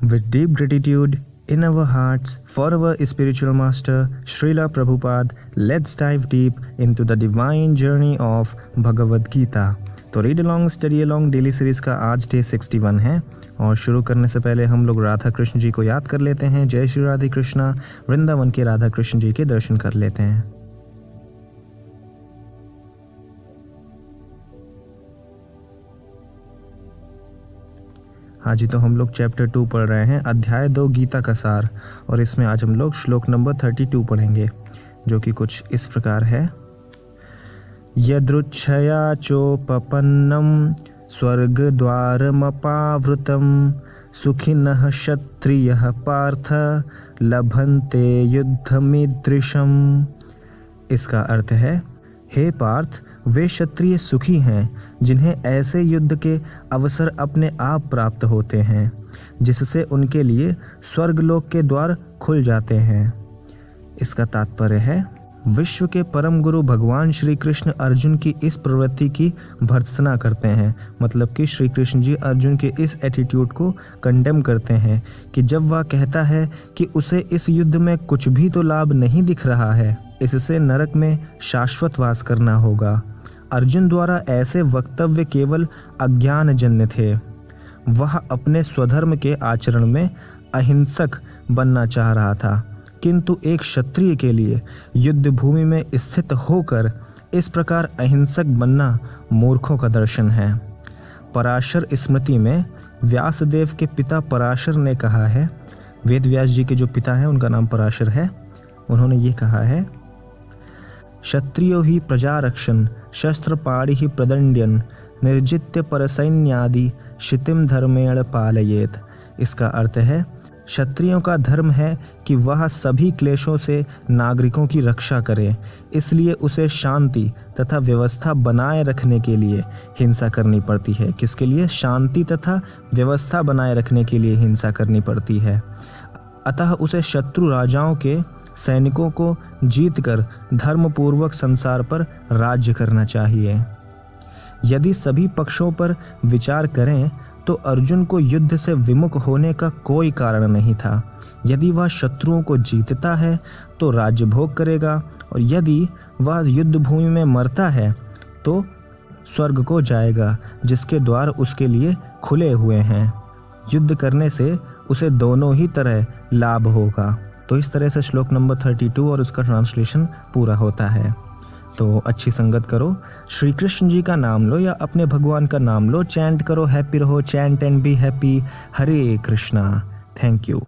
With deep gratitude in our hearts for our spiritual master Srila Prabhupada, let's dive deep into the divine journey of Bhagavad Gita. तो read along study along daily series का आज day 61 है और शुरू करने से पहले हम लोग राधा कृष्ण जी को याद कर लेते हैं। जय श्री राधे कृष्णा। वृंदावन के राधा कृष्ण जी के दर्शन कर लेते हैं। हाँ जी, तो हम लोग चैप्टर 2 पढ़ रहे हैं, अध्याय 2 गीता का सार, और इसमें आज हम लोग श्लोक नंबर 32 पढ़ेंगे, जो कि कुछ इस प्रकार है। यदृच्छया चोपपन्नं स्वर्गद्वारमपावृतं सुखिनः क्षत्रियः पार्थ लभन्ते युद्धमीदृशम्। इसका अर्थ है, हे पार्थ, वे क्षत्रिय सुखी हैं जिन्हें ऐसे युद्ध के अवसर अपने आप प्राप्त होते हैं जिससे उनके लिए स्वर्गलोक के द्वार खुल जाते हैं। इसका तात्पर्य है, विश्व के परम गुरु भगवान श्री कृष्ण अर्जुन की इस प्रवृत्ति की भर्त्सना करते हैं। मतलब कि श्री कृष्ण जी अर्जुन के इस एटीट्यूड को कंडेम करते हैं कि जब वह कहता है कि उसे इस युद्ध में कुछ भी तो लाभ नहीं दिख रहा है, इससे नरक में शाश्वत वास करना होगा। अर्जुन द्वारा ऐसे वक्तव्य केवल अज्ञानजन्य थे। वह अपने स्वधर्म के आचरण में अहिंसक बनना चाह रहा था, किंतु एक क्षत्रिय के लिए युद्ध भूमि में स्थित होकर इस प्रकार अहिंसक बनना मूर्खों का दर्शन है। पराशर स्मृति में व्यासदेव के पिता पराशर ने कहा है, वेद व्यास जी के जो पिता हैं उनका नाम पराशर है, उन्होंने ये कहा है, क्षत्रियो ही प्रजारक्षण शस्त्र पाणि ही प्रदंड्यन निर्जित्य परसैन्यादि क्षितिम धर्मेण पालयेत। इसका अर्थ है, क्षत्रियों का धर्म है कि वह सभी क्लेशों से नागरिकों की रक्षा करे, इसलिए उसे शांति तथा व्यवस्था बनाए रखने के लिए हिंसा करनी पड़ती है। किसके लिए? शांति तथा व्यवस्था बनाए रखने के लिए हिंसा करनी पड़ती है। अतः उसे शत्रु राजाओं के सैनिकों को जीतकर धर्मपूर्वक संसार पर राज्य करना चाहिए। यदि सभी पक्षों पर विचार करें तो अर्जुन को युद्ध से विमुख होने का कोई कारण नहीं था। यदि वह शत्रुओं को जीतता है तो राज्य भोग करेगा, और यदि वह युद्ध भूमि में मरता है तो स्वर्ग को जाएगा, जिसके द्वार उसके लिए खुले हुए हैं। युद्ध करने से उसे दोनों ही तरह लाभ होगा। तो इस तरह से श्लोक नंबर 32 और उसका ट्रांसलेशन पूरा होता है। तो अच्छी संगत करो, श्री कृष्ण जी का नाम लो या अपने भगवान का नाम लो, चैंट करो, हैप्पी रहो, chant and be happy. Hare Krishna. Thank you.